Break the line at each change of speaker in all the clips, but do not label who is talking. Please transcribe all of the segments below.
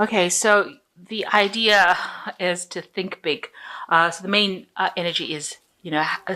Okay, so the idea is to think big. So the main energy is,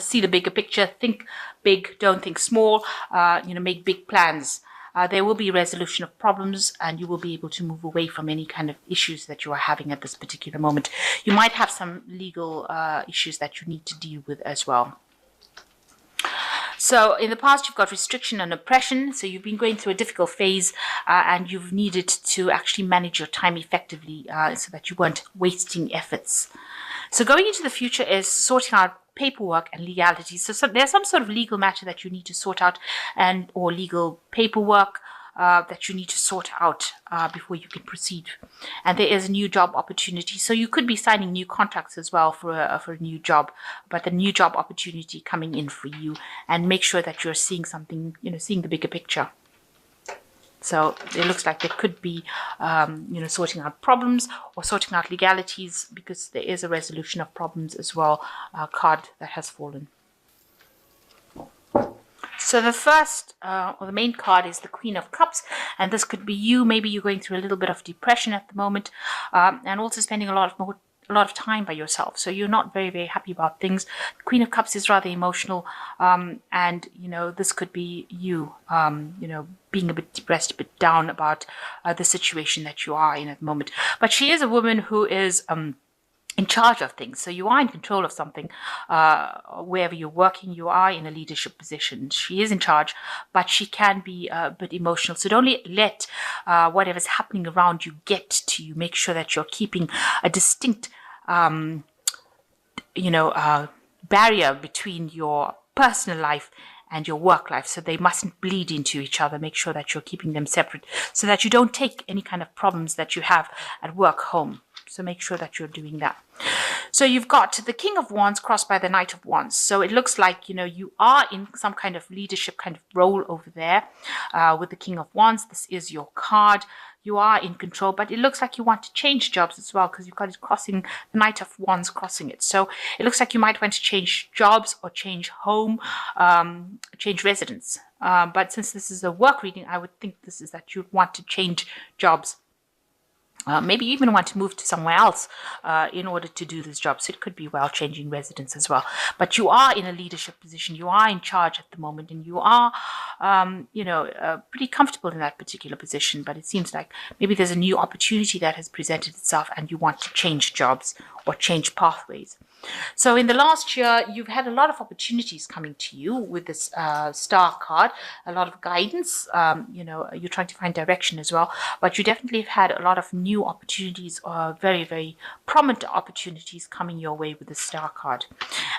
see the bigger picture, think big, don't think small, make big plans. There will be resolution of problems and you will be able to move away from any kind of issues that you are having at this particular moment. You might have some legal issues that you need to deal with as well. So in the past, you've got restriction and oppression. So you've been going through a difficult phase and you've needed to actually manage your time effectively so that you weren't wasting efforts. So going into the future is sorting out paperwork and legalities. So there's some sort of legal matter that you need to sort out or legal paperwork that you need to sort out before you can proceed. And there is a new job opportunity. So you could be signing new contracts as well for a new job, but the new job opportunity coming in for you, and make sure that you're seeing something, seeing the bigger picture. So it looks like there could be, sorting out problems or sorting out legalities, because there is a resolution of problems as well, card that has fallen. So the first or the main card is the Queen of Cups, and this could be you. Maybe you're going through a little bit of depression at the moment, and also spending a lot of time by yourself. So you're not very, very happy about things. The Queen of Cups is rather emotional, and this could be you, being a bit depressed, a bit down about the situation that you are in at the moment. But she is a woman who is in charge of things. So you are in control of something. Wherever you're working, you are in a leadership position. She is in charge, but she can be a bit emotional. So don't let whatever's happening around you get to you. Make sure that you're keeping a distinct, barrier between your personal life and your work life, so they mustn't bleed into each other. Make sure that you're keeping them separate so that you don't take any kind of problems that you have at work home. So make sure that you're doing that. So you've got the King of Wands crossed by the Knight of Wands. So it looks like, you are in some kind of leadership kind of role over there with the King of Wands. This is your card. You are in control, but it looks like you want to change jobs as well, because you've got it crossing, the Knight of Wands crossing it. So it looks like you might want to change jobs or change home, change residence. But since this is a work reading, I would think this is that you want to change jobs. Maybe you even want to move to somewhere else in order to do this job. So it could be changing residence as well. But you are in a leadership position. You are in charge at the moment, and you are, pretty comfortable in that particular position. But it seems like maybe there's a new opportunity that has presented itself, and you want to change jobs or change pathways. So in the last year, you've had a lot of opportunities coming to you with this star card, a lot of guidance. You're trying to find direction as well, but you definitely have had a lot of new opportunities, or very, very prominent opportunities coming your way with the star card.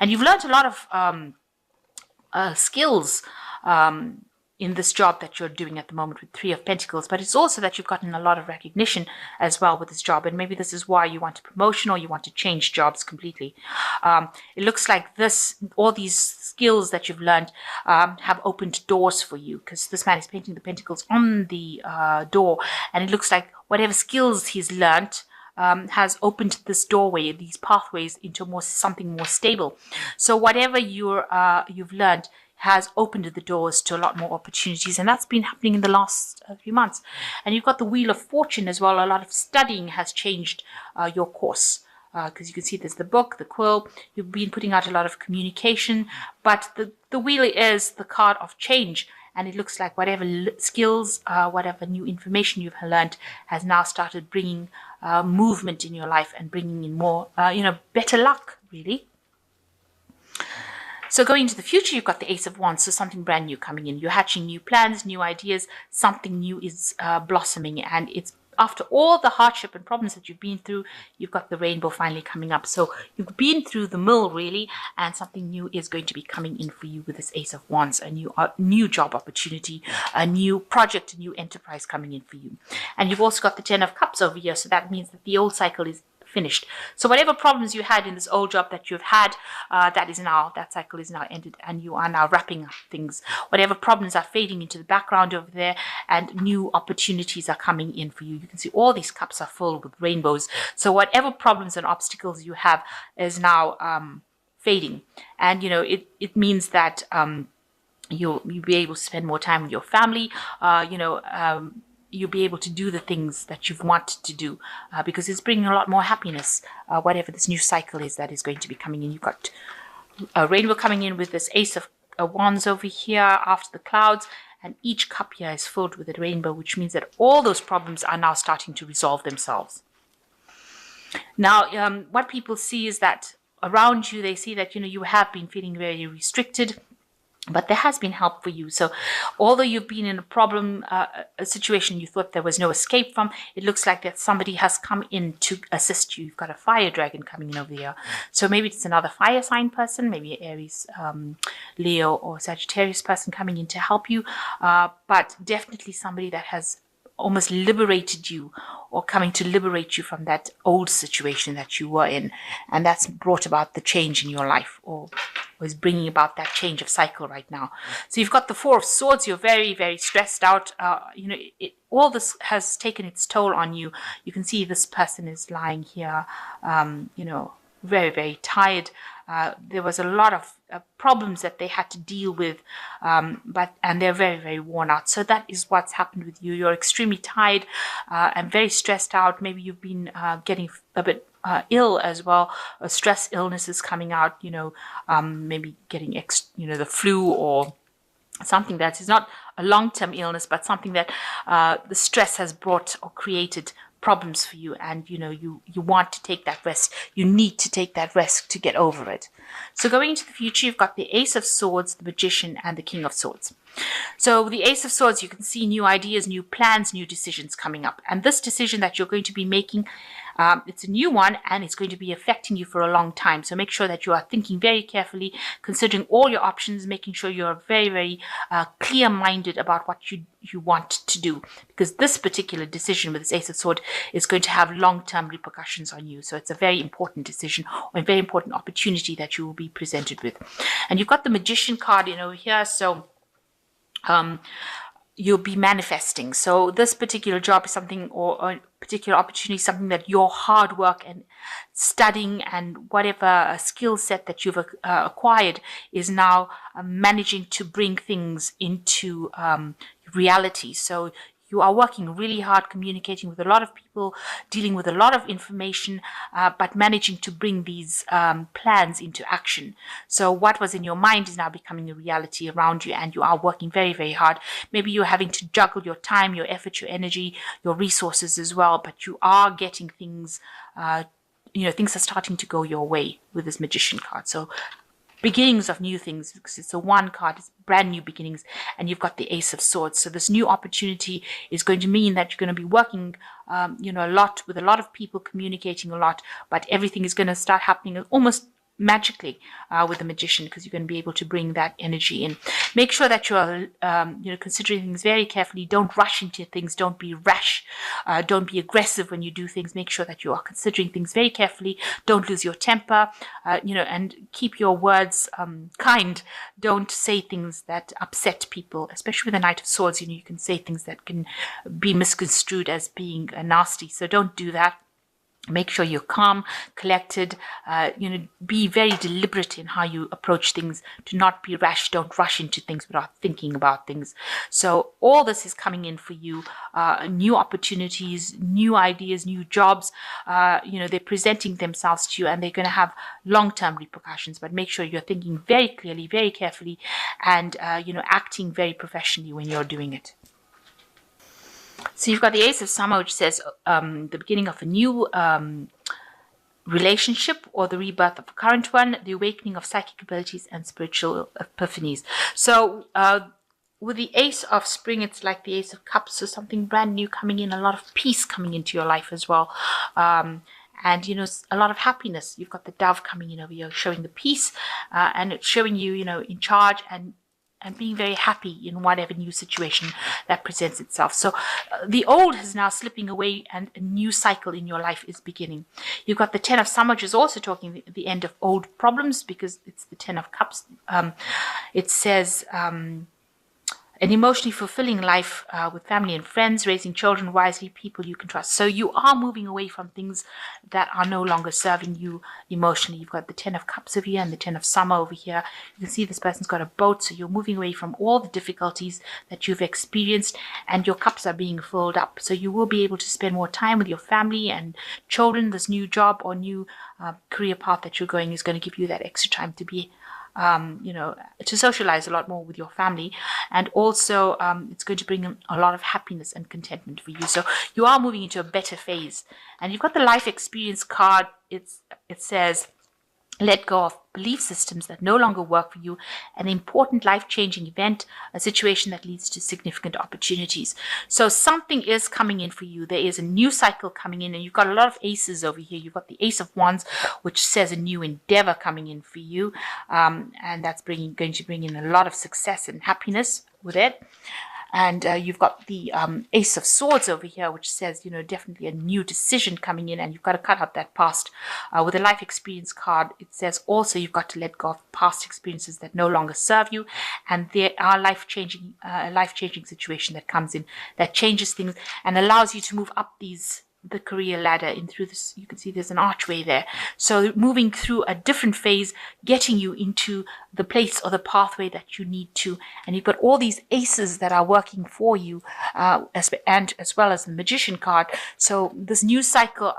And you've learned a lot of skills in this job that you're doing at the moment with Three of Pentacles, but it's also that you've gotten a lot of recognition as well with this job, and maybe this is why you want a promotion or you want to change jobs completely. It looks like all these skills that you've learned have opened doors for you, because this man is painting the pentacles on the door, and it looks like whatever skills he's learned has opened this doorway, these pathways into something more stable. So whatever you've learned has opened the doors to a lot more opportunities, and that's been happening in the last few months. And you've got the Wheel of Fortune as well. A lot of studying has changed your course, because you can see there's the book, the quill. You've been putting out a lot of communication, but the wheel is the card of change, and it looks like whatever skills, whatever new information you've learned has now started bringing movement in your life and bringing in more, better luck, really. So going into the future, you've got the Ace of Wands, so something brand new coming in. You're hatching new plans, new ideas, something new is blossoming, and it's after all the hardship and problems that you've been through, you've got the rainbow finally coming up. So you've been through the mill, really, and something new is going to be coming in for you with this Ace of Wands, a new job opportunity, a new project, a new enterprise coming in for you. And you've also got the Ten of Cups over here, so that means that the old cycle is finished. So whatever problems you had in this old job that you've had, that cycle is now ended, and you are now wrapping up things. Whatever problems are fading into the background over there, and new opportunities are coming in for you. You can see all these cups are full with rainbows. So whatever problems and obstacles you have is now fading, and it means that you'll be able to spend more time with your family. you'll be able to do the things that you've wanted to do, because it's bringing a lot more happiness, whatever this new cycle is that is going to be coming in. You've got a rainbow coming in with this Ace of Wands over here after the clouds, and each cup here is filled with a rainbow, which means that all those problems are now starting to resolve themselves. Now, what people see is that around you, they see that, you have been feeling very restricted, but there has been help for you. So although you've been in a problem, a situation you thought there was no escape from, it looks like that somebody has come in to assist you. You've got a fire dragon coming in over here. So maybe it's another fire sign person, maybe an Aries, Leo, or Sagittarius person coming in to help you. But definitely somebody that has almost liberated you, or coming to liberate you from that old situation that you were in. And that's brought about the change in your life, or is bringing about that change of cycle right now. So you've got the Four of Swords. You're very, very stressed out. All this has taken its toll on you. You can see this person is lying here, very, very tired. There was a lot of problems that they had to deal with, and they're very, very worn out. So that is what's happened with you. You're extremely tired and very stressed out. Maybe you've been getting a bit ill as well. Stress illness is coming out, maybe getting the flu, or something that is not a long-term illness, but something that the stress has brought or created problems for you, and you want to take that rest. You need to take that rest to get over it. So going into the future, you've got the Ace of Swords, the Magician, and the King of Swords. So the Ace of Swords, you can see new ideas, new plans, new decisions coming up. And this decision that you're going to be making, it's a new one, and it's going to be affecting you for a long time. So make sure that you are thinking very carefully, considering all your options, making sure you're very, very clear-minded about what you want to do. Because this particular decision with this Ace of Swords is going to have long-term repercussions on you. So it's a very important decision, or a very important opportunity that you will be presented with. And you've got the Magician card over here. So you'll be manifesting. So this particular job is something, or a particular opportunity, something that your hard work and studying and whatever skill set that you've acquired is now managing to bring things into reality. So you are working really hard, communicating with a lot of people, dealing with a lot of information, but managing to bring these plans into action. So what was in your mind is now becoming a reality around you, and you are working very, very hard. Maybe you're having to juggle your time, your effort, your energy, your resources as well, but you are getting things, things are starting to go your way with this Magician card. So beginnings of new things, because it's a one card, it's brand new beginnings, and you've got the Ace of Swords. So this new opportunity is going to mean that you're going to be working, a lot with a lot of people, communicating a lot, but everything is going to start happening almost magically with the Magician, because you're going to be able to bring that energy in. Make sure that you're considering things very carefully. Don't rush into things. Don't be rash. Don't be aggressive when you do things. Make sure that you are considering things very carefully. Don't lose your temper, and keep your words kind. Don't say things that upset people, especially with the Knight of Swords. You can say things that can be misconstrued as being nasty. So don't do that. Make sure you're calm, collected, be very deliberate in how you approach things. Do not be rash. Don't rush into things without thinking about things. So all this is coming in for you. New opportunities, new ideas, new jobs. They're presenting themselves to you, and they're going to have long-term repercussions. But make sure you're thinking very clearly, very carefully, and, acting very professionally when you're doing it. So you've got the Ace of Summer, which says the beginning of a new relationship, or the rebirth of a current one, the awakening of psychic abilities and spiritual epiphanies. So with the Ace of Spring, it's like the Ace of Cups, so something brand new coming in, a lot of peace coming into your life as well. And, a lot of happiness. You've got the Dove coming in over here, showing the peace, and it's showing you, in charge, and being very happy in whatever new situation that presents itself. So the old is now slipping away, and a new cycle in your life is beginning. You've got the Ten of Summer, which is also talking the end of old problems, because it's the Ten of Cups. It says an emotionally fulfilling life with family and friends, raising children wisely, people you can trust. So you are moving away from things that are no longer serving you emotionally. You've got the 10 of Cups over here and the 10 of Summer over here. You can see this person's got a boat, so you're moving away from all the difficulties that you've experienced, and your cups are being filled up. So you will be able to spend more time with your family and children. This new job or new career path that you're going is going to give you that extra time to be to socialize a lot more with your family, and also it's going to bring a lot of happiness and contentment for you. So you are moving into a better phase. And you've got the life experience card. It says, let go of belief systems that no longer work for you, an important life-changing event, a situation that leads to significant opportunities. So something is coming in for you. There is a new cycle coming in, and you've got a lot of aces over here. You've got the Ace of Wands, which says a new endeavor coming in for you, and that's going to bring in a lot of success and happiness with it. And you've got the Ace of Swords over here, which says, definitely a new decision coming in, and you've got to cut out that past. With the life experience card, it says also you've got to let go of past experiences that no longer serve you, and there are life-changing situation that comes in that changes things and allows you to move up the career ladder in through this. You can see there's an archway there. So moving through a different phase, getting you into the place or the pathway that you need to. And you've got all these aces that are working for you, as well as the Magician card. So this new cycle,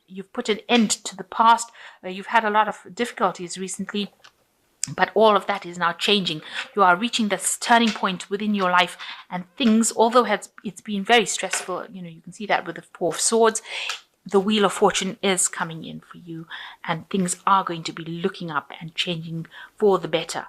you've put an end to the past. You've had a lot of difficulties recently, but all of that is now changing. You are reaching this turning point within your life, and things, although it's been very stressful, you can see that with the Four of Swords, the Wheel of Fortune is coming in for you, and things are going to be looking up and changing for the better.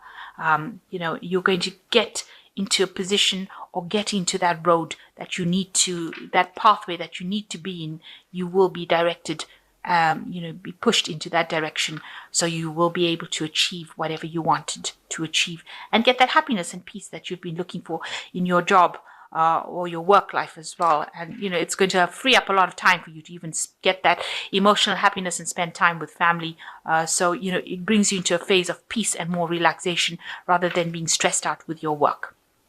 You're going to get into a position or get into that road that you need to, that pathway that you need to be in. You will be directed, be pushed into that direction, so you will be able to achieve whatever you wanted to achieve and get that happiness and peace that you've been looking for in your job or your work life as well. And it's going to free up a lot of time for you to even get that emotional happiness and spend time with family. So it brings you into a phase of peace and more relaxation rather than being stressed out with your work.